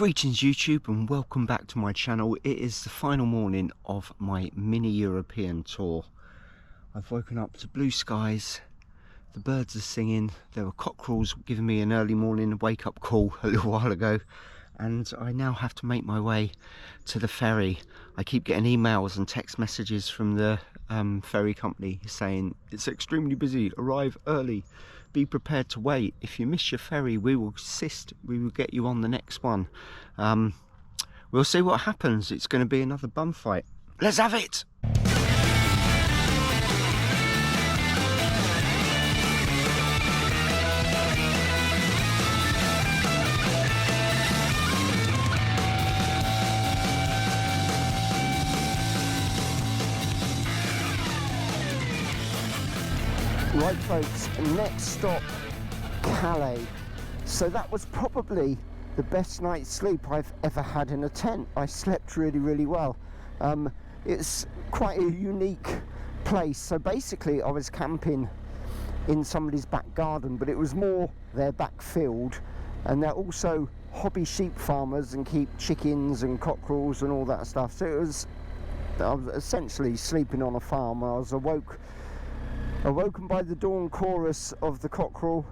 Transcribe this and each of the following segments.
Greetings YouTube and welcome back to my channel. It is the final morning of my mini European tour. I've woken up to blue skies, the birds are singing, there were cockerels giving me an early morning wake up call a little while ago, and I now have to make my way to the ferry. I keep getting emails and text messages from the ferry company saying it's extremely busy, arrive early, be prepared to wait. If you miss your ferry, we will get you on the next one. We'll see what happens. It's going to be another bum fight. Let's have it! Right folks, next stop, Calais. So that was probably the best night's sleep I've ever had in a tent. I slept really well. It's quite a unique place. So basically I was camping in somebody's back garden, but it was more their back field, and they're also hobby sheep farmers and keep chickens and cockerels and all that stuff. So I was essentially sleeping on a farm. I was awoken by the dawn chorus of the cockerel.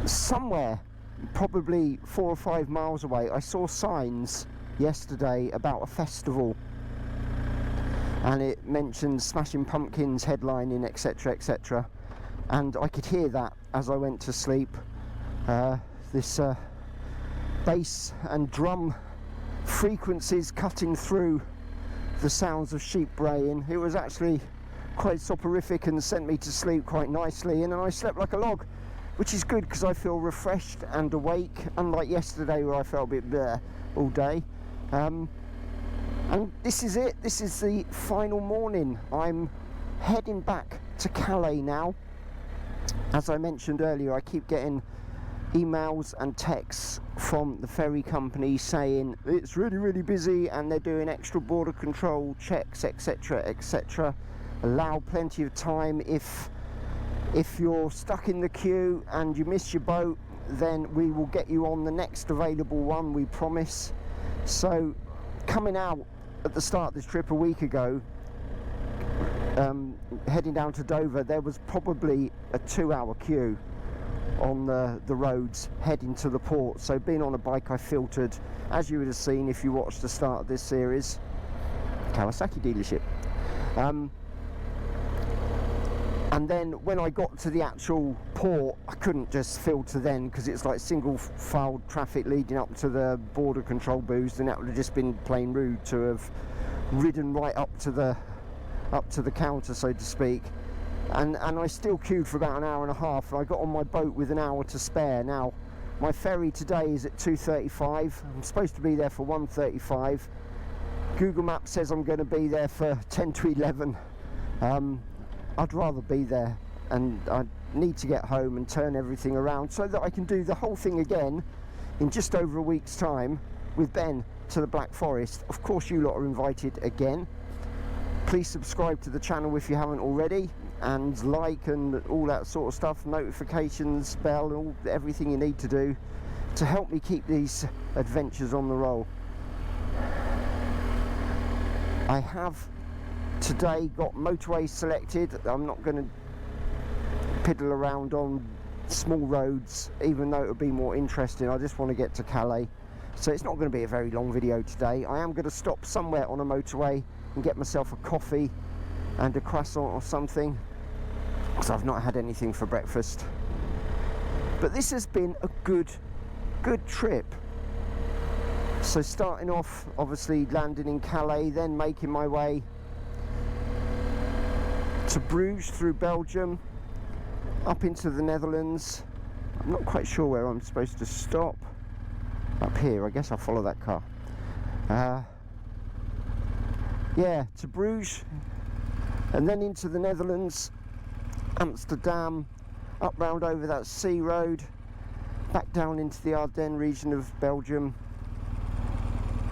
Somewhere, probably 4 or 5 miles away, I saw signs yesterday about a festival, and it mentioned Smashing Pumpkins headlining, etc, etc, and I could hear that as I went to sleep. This bass and drum frequencies cutting through the sounds of sheep braying. It was actually quite soporific and sent me to sleep quite nicely, and then I slept like a log, which is good because I feel refreshed and awake, unlike yesterday where I felt a bit bleh all day. And this is it. This is the final morning. I'm heading back to Calais now. As I mentioned earlier, I keep getting emails and texts from the ferry company saying it's really busy and they're doing extra border control checks, etc, etc. Allow plenty of time. If you're stuck in the queue and you miss your boat, then we will get you on the next available one, we promise. So coming out at the start of this trip a week ago, heading down to Dover, there was probably a 2-hour queue on the roads heading to the port. So being on a bike, I filtered, as you would have seen if you watched the start of this series, Kawasaki dealership. And then when I got to the actual port, I couldn't just filter then, because it's like single file traffic leading up to the border control booths, and that would have just been plain rude to have ridden right up to the counter, so to speak. And I still queued for about an hour and a half, and I got on my boat with an hour to spare. Now, my ferry today is at 2:35. I'm supposed to be there for 1:35. Google Maps says I'm going to be there for 10 to 11. I'd rather be there, and I need to get home and turn everything around so that I can do the whole thing again in just over a week's time with Ben to the Black Forest. Of course, you lot are invited again. Please subscribe to the channel if you haven't already, and like and all that sort of stuff, notifications, bell, and everything you need to do to help me keep these adventures on the roll. I have today got motorways selected. I'm not going to piddle around on small roads, even though it would be more interesting. I just want to get to Calais, so it's not going to be a very long video today. I am going to stop somewhere on a motorway and get myself a coffee and a croissant or something, because I've not had anything for breakfast. But this has been a good trip. So starting off, obviously landing in Calais, then making my way to Bruges through Belgium, up into the Netherlands. I'm not quite sure where I'm supposed to stop. Up here, I guess I'll follow that car. Yeah, to Bruges, and then into the Netherlands, Amsterdam, up round over that sea road, back down into the Ardennes region of Belgium,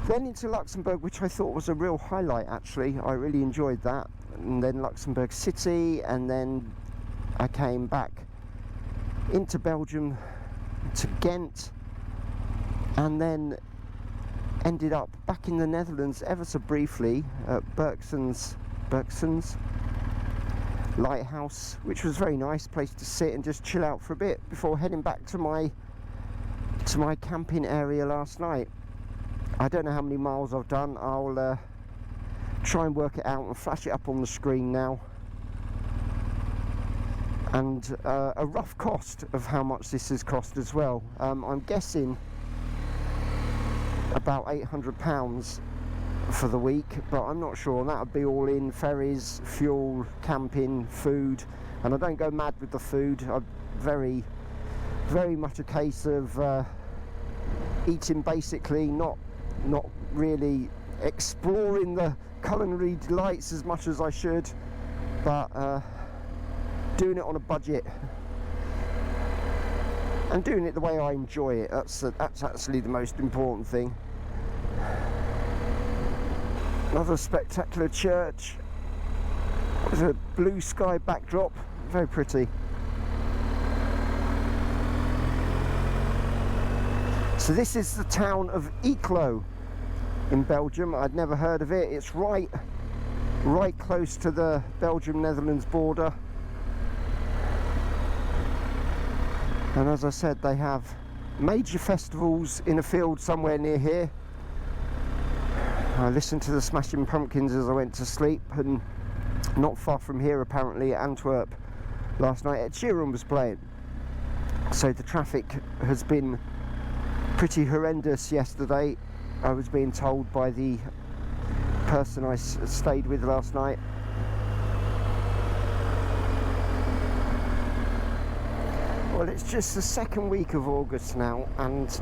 then into Luxembourg, which I thought was a real highlight actually. I really enjoyed that. And then Luxembourg City, and then I came back into Belgium to Ghent, and then ended up back in the Netherlands ever so briefly at Bergson's Lighthouse, which was a very nice place to sit and just chill out for a bit before heading back to my camping area last night. I don't know how many miles I've done. I'll try and work it out and flash it up on the screen now, and a rough cost of how much this has cost as well. I'm guessing about £800 for the week, but I'm not sure, and that would be all in ferries, fuel, camping, food. And I don't go mad with the food. I'm very much a case of eating basically, not really exploring the culinary delights as much as I should, but doing it on a budget and doing it the way I enjoy it. That's actually the most important thing. Another spectacular church with a blue sky backdrop, very pretty. So this is the town of Eeklo in Belgium. I'd never heard of it. It's right close to the Belgium-Netherlands border. And as I said, they have major festivals in a field somewhere near here. I listened to the Smashing Pumpkins as I went to sleep, and not far from here apparently at Antwerp last night Ed Sheeran was playing. So the traffic has been pretty horrendous yesterday, I was being told by the person I stayed with last night. Well, it's just the second week of August now, and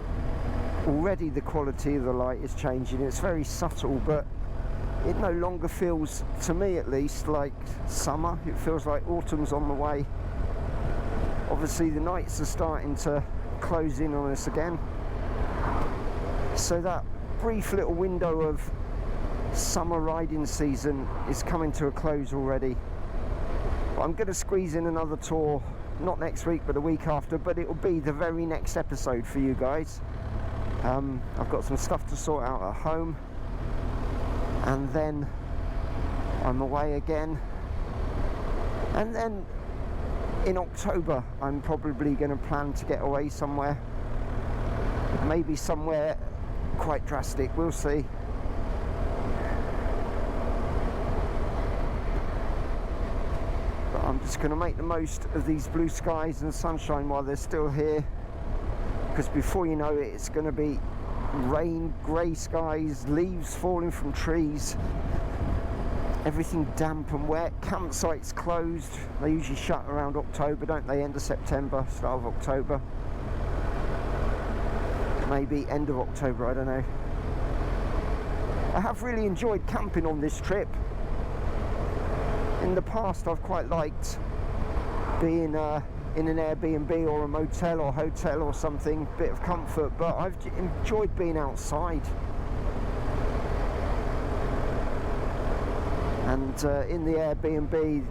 already the quality of the light is changing. It's very subtle, but it no longer feels, to me at least, like summer. It feels like autumn's on the way. Obviously the nights are starting to close in on us again, so that brief little window of summer riding season is coming to a close already. I'm going to squeeze in another tour, not next week but a week after, but it will be the very next episode for you guys. I've got some stuff to sort out at home, and then I'm away again, and then in October I'm probably going to plan to get away somewhere, maybe somewhere quite drastic, we'll see. But I'm just going to make the most of these blue skies and sunshine while they're still here, because before you know it, it's going to be rain, grey skies, leaves falling from trees, everything damp and wet. Campsites closed. They usually shut around October, don't they? End of September, start of October, maybe end of October, I don't know. I have really enjoyed camping on this trip. In the past I've quite liked being in an Airbnb or a motel or hotel or something, bit of comfort, but I've enjoyed being outside. And in the Airbnb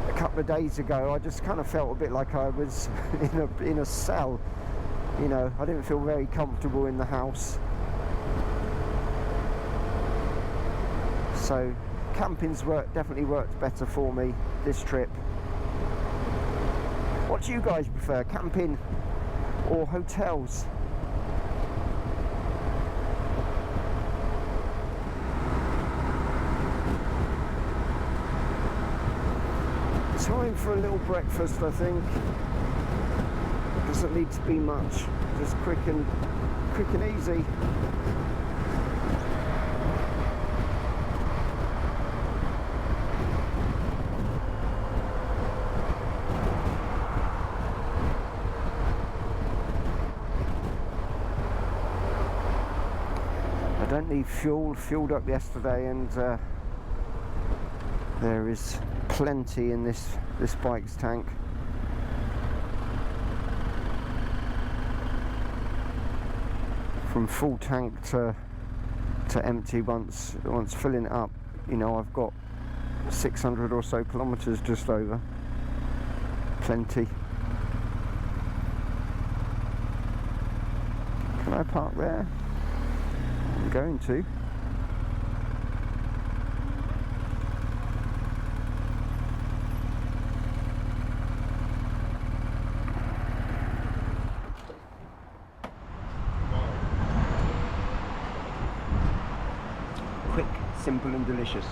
a couple of days ago, I just kind of felt a bit like I was in a cell. You know, I didn't feel very comfortable in the house. So camping's definitely worked better for me this trip. What do you guys prefer, camping or hotels? Time for a little breakfast, I think. Doesn't need to be much, just quick and easy. I don't need fuel. Fueled up yesterday, and there is plenty in this bike's tank. From full tank to empty, once filling it up, you know, I've got 600 or so kilometers just over. Plenty. Can I park there? I'm going to. Quick, simple and delicious.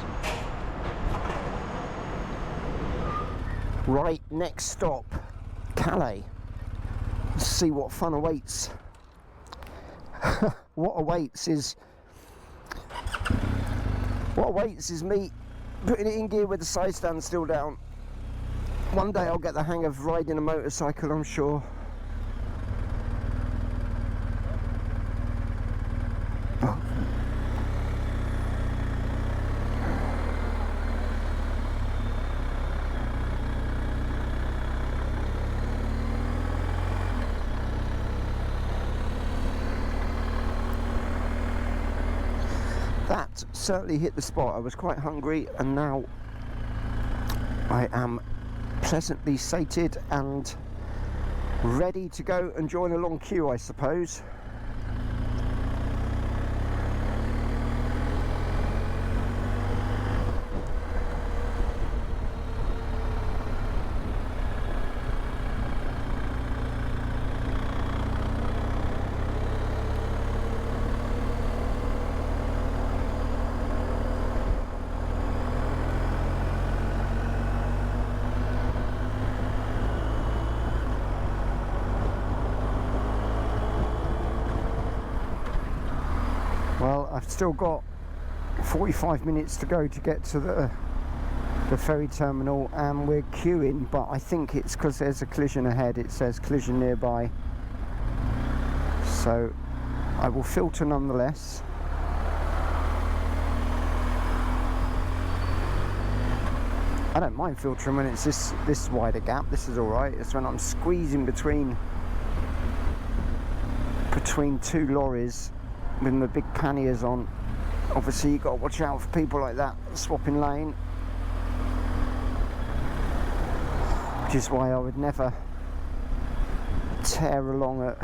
Right, next stop, Calais. Let's see what fun awaits. What awaits is me putting it in gear with the side stand still down. One day I'll get the hang of riding a motorcycle, I'm sure. That certainly hit the spot. I was quite hungry and now I am pleasantly sated and ready to go and join a long queue, I suppose. Well, I've still got 45 minutes to go to get to the ferry terminal, and we're queuing, but I think it's because there's a collision ahead. It says collision nearby, so I will filter nonetheless. I don't mind filtering when it's this wider gap. This is alright. It's when I'm squeezing between two lorries with the big panniers on. Obviously you've got to watch out for people like that swapping lane, which is why I would never tear along at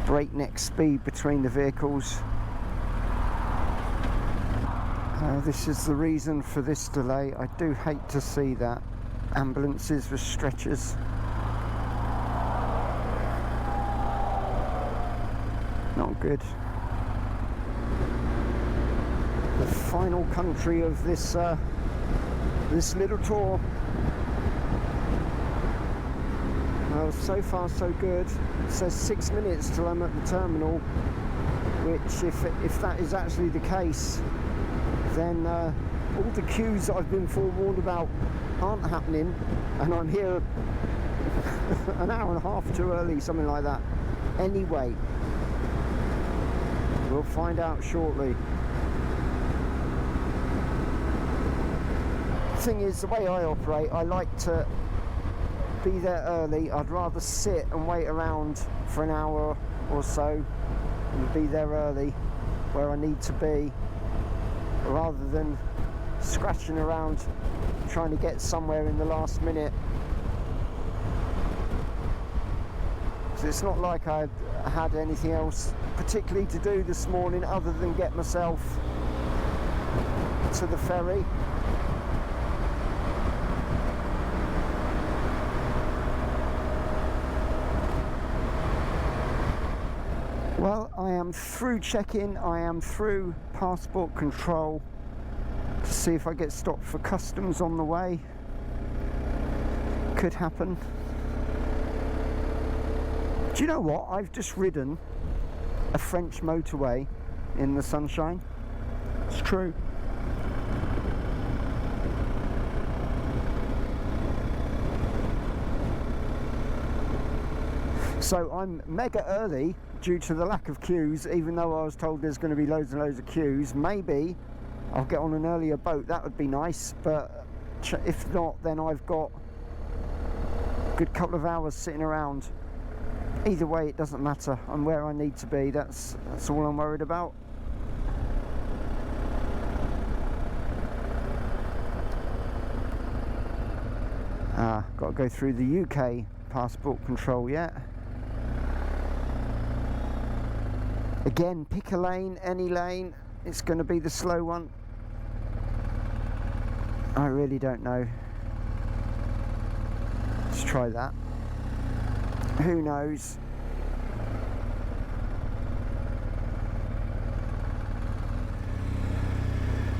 breakneck speed between the vehicles. This is the reason for this delay. I do hate to see that. Ambulances with stretchers. Not good. The final country of this this little tour. Well, so far so good. It says 6 minutes till I'm at the terminal, which if that is actually the case, then all the queues that I've been forewarned about aren't happening, and I'm here an hour and a half too early, something like that. Anyway, we'll find out shortly. Thing is, the way I operate, I like to be there early. I'd rather sit and wait around for an hour or so and be there early where I need to be, rather than scratching around trying to get somewhere in the last minute. So it's not like I had anything else particularly to do this morning other than get myself to the ferry. Well, I am through check-in, I am through passport control to see if I get stopped for customs on the way. Could happen. Do you know what? I've just ridden a French motorway in the sunshine. It's true. So I'm mega early due to the lack of queues, even though I was told there's going to be loads and loads of queues. Maybe I'll get on an earlier boat, that would be nice, but if not, then I've got a good couple of hours sitting around. Either way, it doesn't matter. I'm where I need to be. That's all I'm worried about. Got to go through the UK passport control yet. Again, pick a lane, any lane. It's going to be the slow one. I really don't know. Let's try that. Who knows?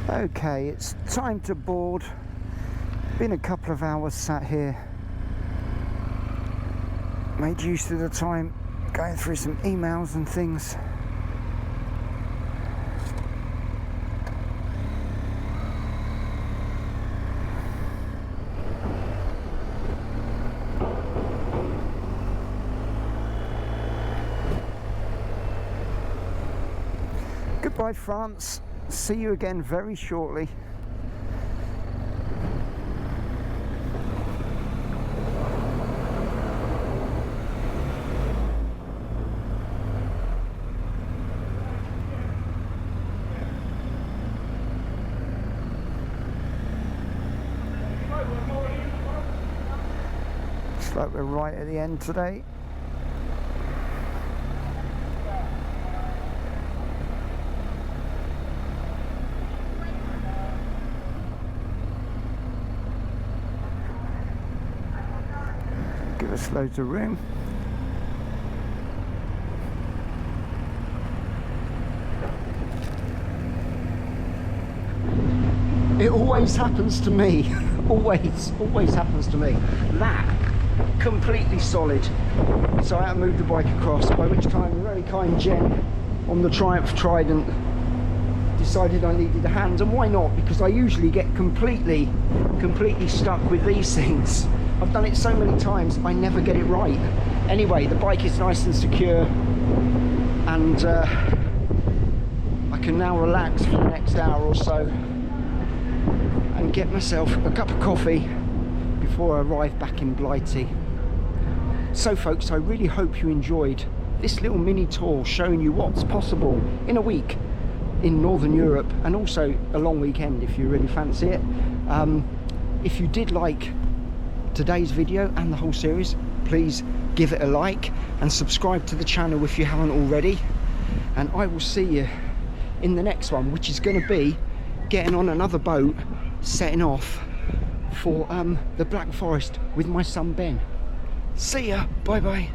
Okay, it's time to board. Been a couple of hours sat here. Made use of the time going through some emails and things. Goodbye, France. See you again very shortly. Looks like we're right at the end today. Give us loads of room. It always happens to me. always happens to me. That completely solid. So I had to move the bike across, by which time a very kind Jen on the Triumph Trident decided I needed a hand, and why not? Because I usually get completely stuck with these things. I've done it so many times, I never get it right. Anyway, the bike is nice and secure, and I can now relax for the next hour or so and get myself a cup of coffee before I arrive back in Blighty. So folks, I really hope you enjoyed this little mini tour showing you what's possible in a week in Northern Europe, and also a long weekend if you really fancy it. If you did like today's video and the whole series, please give it a like and subscribe to the channel if you haven't already, and I will see you in the next one, which is going to be getting on another boat, setting off for the Black Forest with my son Ben. See ya, bye bye.